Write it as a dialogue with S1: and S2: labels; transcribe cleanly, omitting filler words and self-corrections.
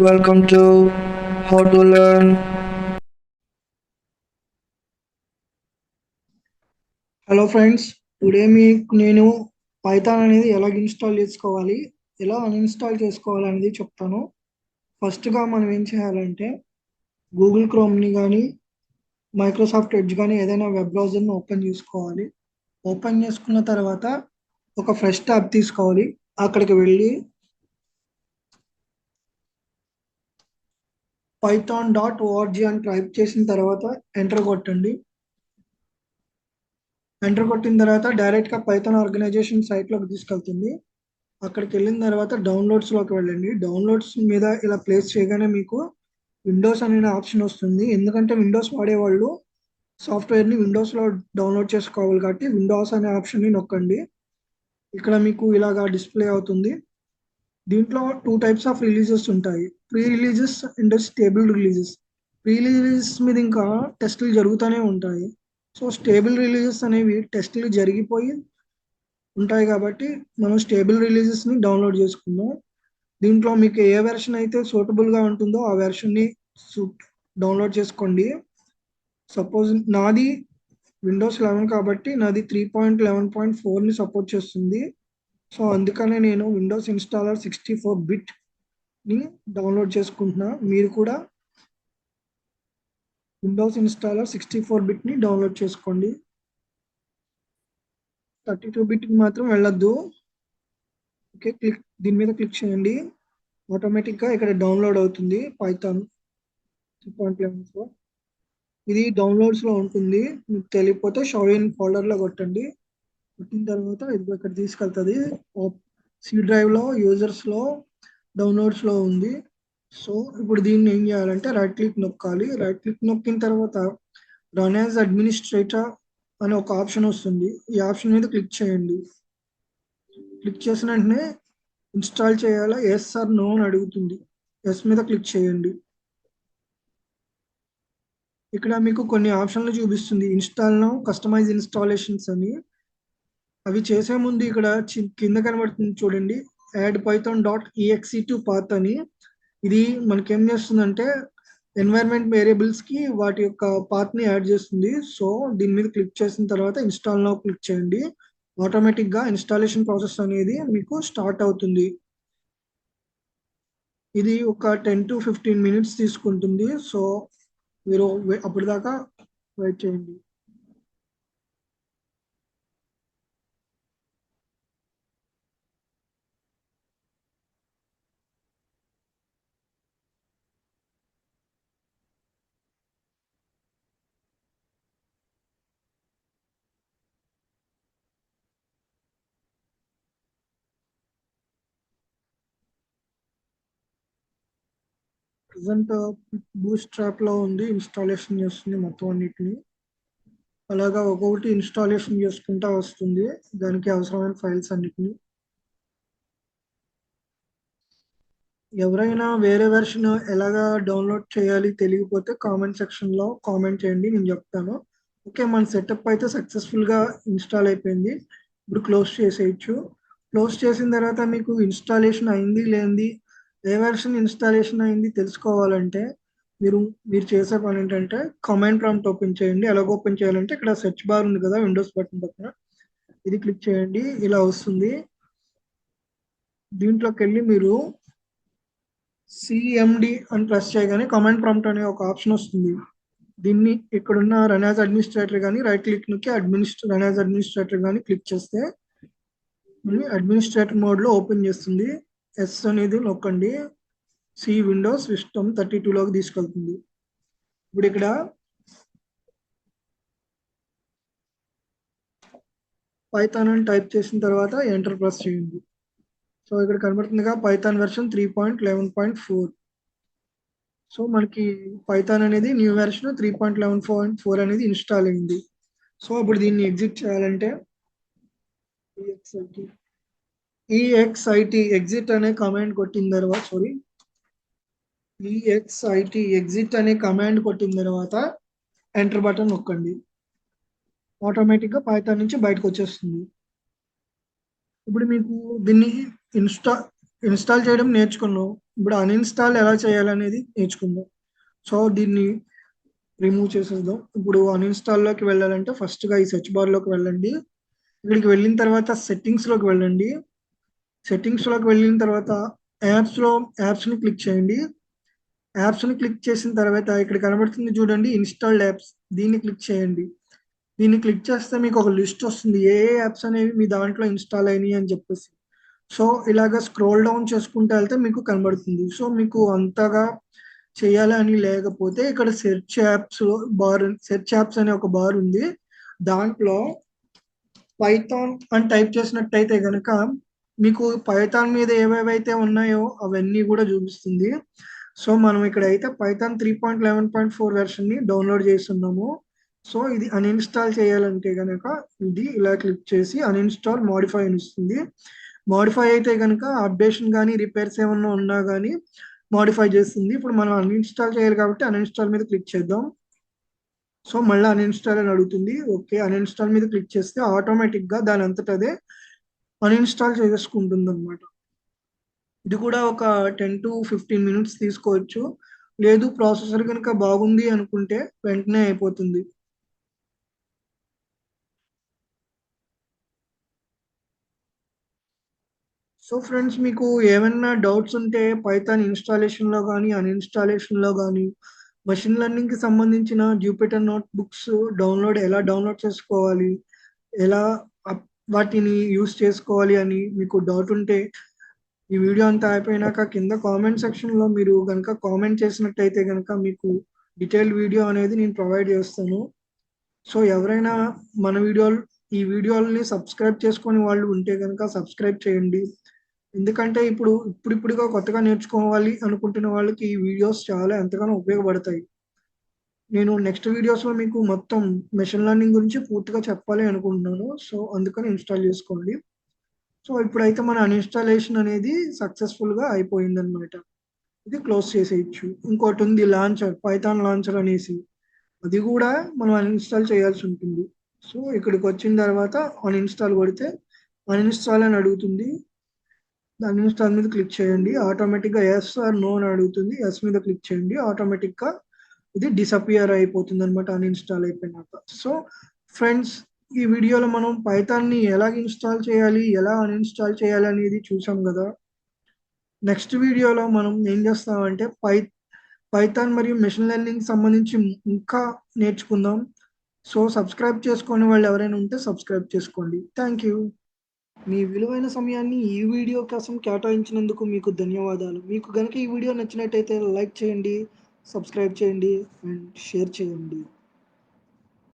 S1: welcome to How to Learn.
S2: Hello friends, today మీకు నేను Python అనేది ఎలా ఇన్స్టాల్ చేసుకోవాలి, ఎలా అన్ఇన్స్టాల్ చేసుకోవాలి అనేది చెప్తాను. ఫస్ట్గా మనం ఏం చేయాలంటే గూగుల్ క్రోమ్ని కానీ మైక్రోసాఫ్ట్ ఎడ్జ్ కానీ ఏదైనా వెబ్ బ్రౌజర్ని ఓపెన్ చేసుకోవాలి. ఓపెన్ చేసుకున్న తర్వాత ఒక ఫ్రెష్ ట్యాబ్ తీసుకోవాలి. అక్కడికి వెళ్ళి python.org అని టైప్ చేసిన తర్వాత ఎంటర్ కొట్టండి. ఎంటర్ కొట్టిన తర్వాత డైరెక్ట్గా పైథాన్ ఆర్గనైజేషన్ సైట్లోకి తీసుకెళ్తుంది. అక్కడికి వెళ్ళిన తర్వాత డౌన్లోడ్స్లోకి వెళ్ళండి. డౌన్లోడ్స్ మీద ఇలా ప్లేస్ చేయగానే మీకు విండోస్ అనే ఆప్షన్ వస్తుంది. ఎందుకంటే విండోస్ వాడేవాళ్ళు సాఫ్ట్వేర్ని విండోస్లో డౌన్లోడ్ చేసుకోవాలి కాబట్టి విండోస్ అనే ఆప్షన్ని నొక్కండి. ఇక్కడ మీకు ఇలాగా డిస్ప్లే అవుతుంది. దీంట్లో 2 టైప్స్ ఆఫ్ రిలీజెస్ ఉంటాయి, pre releases and stable releases. Pre releases మీద ఇంకా టెస్టులు జరుగుతూనే ఉంటాయి. సో స్టేబుల్ రిలీజెస్ అనేవి టెస్టులు జరిగిపోయి ఉంటాయి కాబట్టి మనం స్టేబుల్ రిలీజెస్ని డౌన్లోడ్ చేసుకుందాం. దీంట్లో మీకు ఏ వెర్షన్ అయితే సూటబుల్గా ఉంటుందో ఆ వెర్షన్ని డౌన్లోడ్ చేసుకోండి. సపోజ్ నాది విండోస్ 11 కాబట్టి నాది 3.11.4ని సపోర్ట్ చేస్తుంది. సో అందుకనే నేను విండోస్ ఇన్స్టాలర్ 64 బిట్ని డౌన్లోడ్ చేసుకుంటున్నా. మీరు కూడా విండోస్ ఇన్స్టాలర్ 64 బిట్ని డౌన్లోడ్ చేసుకోండి. 32 బిట్కి మాత్రం వెళ్ళొద్దు. ఓకే, దీని మీద క్లిక్ చేయండి. ఆటోమేటిక్గా ఇక్కడ డౌన్లోడ్ అవుతుంది పైథాన్ 3.11. ఇది డౌన్లోడ్స్లో ఉంటుంది. మీకు తెలియకపోతే షో ఇన్ ఫోల్డర్లో కొట్టండి. కొట్టిన తర్వాత ఇది ఇక్కడ తీసుకెళ్తుంది. సి డ్రైవ్లో యూజర్స్లో డౌన్లోడ్స్లో ఉంది. సో ఇప్పుడు దీన్ని ఏం చేయాలంటే రైట్ క్లిక్ నొక్కాలి. రైట్ క్లిక్ నొక్కిన తర్వాత రన్ యాజ్ అడ్మినిస్ట్రేటర్ అనే ఒక ఆప్షన్ వస్తుంది. ఈ ఆప్షన్ మీద క్లిక్ చేయండి. క్లిక్ చేసిన వెంటనే ఇన్స్టాల్ చేయాలా ఎస్ ఆర్ నో అని అడుగుతుంది. ఎస్ మీద క్లిక్ చేయండి. ఇక్కడ మీకు కొన్ని ఆప్షన్లు చూపిస్తుంది, ఇన్స్టాల్ నౌ, కస్టమైజ్ ఇన్స్టాలేషన్స్ అని. అవి చేసే ముందు ఇక్కడ కింద కనబడుతుంది చూడండి, add Python dot exe to path అని. ఇది మనకేం చేస్తుందంటే ఎన్వైరన్మెంట్ వేరియబుల్స్కి వాటి యొక్క పాత్ని యాడ్ చేస్తుంది. సో దీని మీద క్లిక్ చేసిన తర్వాత ఇన్స్టాల్ నౌ క్లిక్ చేయండి. ఆటోమేటిక్గా ఇన్స్టాలేషన్ ప్రాసెస్ అనేది మీకు స్టార్ట్ అవుతుంది. ఇది ఒక 10 to 15 minutes తీసుకుంటుంది. సో మీరు అప్పటిదాకా వెయిట్ చేయండి. ప్రజెంట్ బూస్ట్ ట్రాప్లో ఉంది, ఇన్స్టాలేషన్ చేస్తుంది మొత్తం అన్నిటిని. అలాగా ఒక్కొక్కటి ఇన్స్టాలేషన్ చేసుకుంటా వస్తుంది దానికి అవసరమైన ఫైల్స్ అన్నిటిని. ఎవరైనా వేరే వెర్షన్ ఎలాగా డౌన్లోడ్ చేయాలి తెలియకపోతే కామెంట్ సెక్షన్లో కామెంట్ చేయండి, నేను చెప్తాను. ఓకే, మన సెటప్ అయితే సక్సెస్ఫుల్గా ఇన్స్టాల్ అయిపోయింది. ఇప్పుడు క్లోజ్ చేసేయచ్చు. క్లోజ్ చేసిన తర్వాత మీకు ఇన్స్టాలేషన్ అయింది లేనిది, ఏ వెర్షన్ ఇన్స్టాలేషన్ అయింది తెలుసుకోవాలంటే మీరు చేసే పని ఏంటంటే కమాండ్ ప్రాంప్ట్ ఓపెన్ చేయండి. ఎలాగ ఓపెన్ చేయాలంటే ఇక్కడ సెర్చ్ బార్ ఉంది కదా విండోస్ బటన్ పక్కన, ఇది క్లిక్ చేయండి. ఇలా వస్తుంది. దీంట్లోకి వెళ్ళి మీరు సిఎండి అని ప్రెస్ చేయగానే కమాండ్ ప్రాంప్ట్ అనే ఒక ఆప్షన్ వస్తుంది. దీన్ని ఇక్కడున్న రన్ యాజ్ అడ్మినిస్ట్రేటర్ కానీ రైట్ క్లిక్ నొక్కి రన్ యాజ్ అడ్మినిస్ట్రేటర్ కానీ క్లిక్ చేస్తే అడ్మినిస్ట్రేటర్ మోడ్లో ఓపెన్ చేస్తుంది. ఎస్ అనేది నొక్కండి. సి విండోస్ సిస్టమ్ 32లోకి తీసుకెళ్తుంది. ఇప్పుడు ఇక్కడ పైథాన్ అని టైప్ చేసిన తర్వాత ఎంటర్ ప్రెస్ చేయండి. సో ఇక్కడ కనబడుతుందిగా పైథాన్ వెర్షన్ 3.11.4. సో మనకి పైథాన్ అనేది న్యూ వెర్షన్ 3.11.4 అనేది ఇన్స్టాల్ అయింది. సో ఇప్పుడు దీన్ని ఎగ్జిట్ చేయాలంటే ఈఎక్స్ఐటి ఎగ్జిట్ అనే కమాండ్ కొట్టిన తర్వాత ఎగ్జిట్ అనే కమాండ్ కొట్టిన తర్వాత ఎంటర్ బటన్ నొక్కండి. ఆటోమేటిక్గా పైథాన్ నుంచి బయటకు వచ్చేస్తుంది. ఇప్పుడు మీకు దీన్ని ఇన్స్టాల్ చేయడం నేర్చుకున్నాం. ఇప్పుడు అన్ఇన్స్టాల్ ఎలా చేయాలనేది నేర్చుకుందాం. సో దీన్ని రిమూవ్ చేసేద్దాం. ఇప్పుడు అన్ఇన్స్టాల్లోకి వెళ్ళాలంటే ఫస్ట్గా ఈ సెర్చ్ బార్లోకి వెళ్ళండి. ఇక్కడికి వెళ్ళిన తర్వాత సెట్టింగ్స్లోకి వెళ్ళండి. సెట్టింగ్స్లోకి వెళ్ళిన తర్వాత యాప్స్లో యాప్స్ని క్లిక్ చేయండి. యాప్స్ని క్లిక్ చేసిన తర్వాత ఇక్కడ కనబడుతుంది చూడండి, ఇన్స్టాల్డ్ యాప్స్. దీన్ని క్లిక్ చేయండి. దీన్ని క్లిక్ చేస్తే మీకు ఒక లిస్ట్ వస్తుంది, ఏ ఏ యాప్స్ అనేవి మీ దాంట్లో ఇన్స్టాల్ అయినాయి అని చెప్పేసి. సో ఇలాగ స్క్రోల్ డౌన్ చేసుకుంటూ వెళ్తే మీకు కనబడుతుంది. సో మీకు అంతగా చేయాలి అని లేకపోతే ఇక్కడ సెర్చ్ యాప్స్ సెర్చ్ యాప్స్ అనే ఒక బార్ ఉంది. దాంట్లో పైథాన్ అని టైప్ చేసినట్టయితే కనుక మీకు పైథాన్ మీద ఏవేవైతే ఉన్నాయో అవన్నీ కూడా చూపిస్తుంది. సో మనం ఇక్కడైతే పైథాన్ 3.11.4 వెర్షన్ని డౌన్లోడ్ చేస్తున్నాము. సో ఇది అన్ఇన్స్టాల్ చేయాలంటే కనుక ఇది ఇలా క్లిక్ చేసి అన్ఇన్స్టాల్ మోడిఫై అని ఇస్తుంది. మోడిఫై అయితే కనుక అప్డేషన్ కానీ రిపేర్స్ ఏమన్నా ఉన్నా కానీ మోడిఫై చేస్తుంది. ఇప్పుడు మనం అన్ఇన్స్టాల్ చేయాలి కాబట్టి అన్ఇన్స్టాల్ మీద క్లిక్ చేద్దాం. సో మళ్ళీ అన్ఇన్స్టాల్ అని అడుగుతుంది. ఓకే, అన్ఇన్స్టాల్ మీద క్లిక్ చేస్తే ఆటోమేటిక్గా దాని అంతటా అదే అన్ఇన్స్టాల్ చేసుకుంటుంది అనమాట. ఇది కూడా ఒక 10 to 15 మినిట్స్ తీసుకోవచ్చు. లేదు ప్రాసెసర్ కనుక బాగుంది అనుకుంటే వెంటనే అయిపోతుంది. సో ఫ్రెండ్స్, మీకు ఏమైనా డౌట్స్ ఉంటే పైథాన్ ఇన్స్టాలేషన్లో కానీ అన్ఇన్స్టాలేషన్లో కానీ మషిన్ లెర్నింగ్కి సంబంధించిన జూపిటర్ నోట్ బుక్స్ ఎలా డౌన్లోడ్ చేసుకోవాలి, ఎలా వాటిని యూస్ చేసుకోవాలి అని మీకు డౌట్ ఉంటే ఈ వీడియో అంతా అయిపోయినాక కింద కామెంట్ సెక్షన్లో మీరు కనుక కామెంట్ చేసినట్టయితే కనుక మీకు డీటెయిల్డ్ వీడియో అనేది నేను ప్రొవైడ్ చేస్తాను. సో ఎవరైనా మన ఈ వీడియోలని సబ్స్క్రైబ్ చేసుకొని వాళ్ళు ఉంటే కనుక సబ్స్క్రైబ్ చేయండి. ఎందుకంటే ఇప్పుడిప్పుడుగా కొత్తగా నేర్చుకోవాలి అనుకుంటున్న వాళ్ళకి ఈ వీడియోస్ చాలా ఎంతగానో ఉపయోగపడతాయి. నేను నెక్స్ట్ వీడియోస్లో మీకు మొత్తం మెషిన్ లెర్నింగ్ గురించి పూర్తిగా చెప్పాలి అనుకుంటున్నాను. సో అందుకని ఇన్స్టాల్ చేసుకోండి. సో ఇప్పుడైతే మన అన్ఇన్స్టాలేషన్ అనేది సక్సెస్ఫుల్గా అయిపోయిందనమాట. ఇది క్లోజ్ చేసేయచ్చు. ఇంకోటి ఉంది లాంచర్, పైథాన్ లాంచర్ అనేసి. అది కూడా మనం అన్ఇన్స్టాల్ చేయాల్సి ఉంటుంది. సో ఇక్కడికి వచ్చిన తర్వాత అన్ఇన్స్టాల్ కొడితే అన్ఇన్స్టాల్ అని అడుగుతుంది. అన్ఇన్స్టాల్ మీద క్లిక్ చేయండి. ఆటోమేటిక్గా ఎస్ ఆర్ నో అని అడుగుతుంది. ఎస్ మీద క్లిక్ చేయండి. ఆటోమేటిక్గా ఇది డిసపియర్ అయిపోతుంది అనమాట అన్ఇన్స్టాల్ అయిపోయినాక. సో ఫ్రెండ్స్, ఈ వీడియోలో మనం పైథాన్ని ఎలా ఇన్స్టాల్ చేయాలి, ఎలా అన్ఇన్స్టాల్ చేయాలి అనేది చూసాం కదా. నెక్స్ట్ వీడియోలో మనం ఏం చేస్తామంటే పైథాన్ మరియు మెషిన్ లెర్నింగ్ సంబంధించి ఇంకా నేర్చుకుందాం. సో సబ్స్క్రైబ్ చేసుకునే వాళ్ళు ఎవరైనా ఉంటే సబ్స్క్రైబ్ చేసుకోండి. Thank you. మీ విలువైన సమయాన్ని ఈ వీడియో కోసం కేటాయించినందుకు మీకు ధన్యవాదాలు. మీకు గనుక ఈ వీడియో నచ్చినట్టయితే లైక్ చేయండి, సబ్స్క్రైబ్ చేయండి అండ్ షేర్ చేయండి.